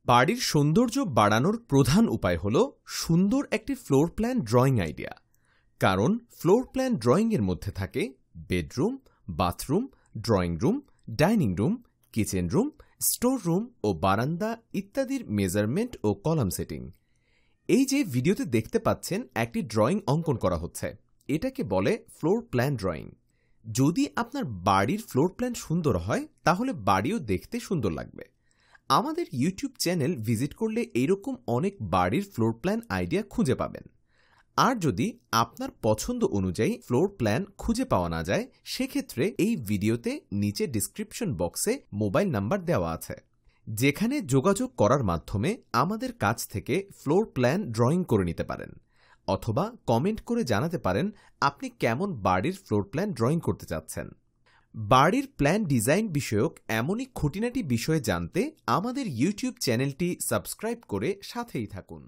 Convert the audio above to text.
বাড়ির সৌন্দর্য বাড়ানোর প্রধান উপায় হল সুন্দর একটি ফ্লোর প্ল্যান ড্রয়িং আইডিয়া। কারণ ফ্লোর প্ল্যান ড্রয়িংয়ের মধ্যে থাকে bedroom, bathroom, drawing room, dining room, kitchen room, store room ও বারান্দা ইত্যাদির মেজারমেন্ট ও কলাম সেটিং। এই যে ভিডিওতে দেখতে পাচ্ছেন একটি ড্রয়িং অঙ্কন করা হচ্ছে, এটাকে বলে ফ্লোর প্ল্যান ড্রয়িং। যদি আপনার বাড়ির ফ্লোর প্ল্যান সুন্দর হয় তাহলে বাড়িও দেখতে সুন্দর লাগবে। আমাদের ইউটিউব চ্যানেল ভিজিট করলে এইরকম অনেক বাড়ির ফ্লোর প্ল্যান আইডিয়া খুঁজে পাবেন। আর যদি আপনার পছন্দ অনুযায়ী ফ্লোর প্ল্যান খুঁজে পাওয়া না যায়, সেক্ষেত্রে এই ভিডিওতে নিচে ডিসক্রিপশন বক্সে মোবাইল নাম্বার দেওয়া আছে, যেখানে যোগাযোগ করার মাধ্যমে আমাদের কাছ থেকে ফ্লোর প্ল্যান ড্রয়িং করে নিতে পারেন, অথবা কমেন্ট করে জানাতে পারেন আপনি কেমন বাড়ির ফ্লোর প্ল্যান ড্রয়িং করতে চাচ্ছেন। বাড়ির প্ল্যান ডিজাইন বিষয়ক এমনই খুঁটিনাটি বিষয়ে জানতে আমাদের ইউটিউব চ্যানেলটি সাবস্ক্রাইব করে সাথেই থাকুন।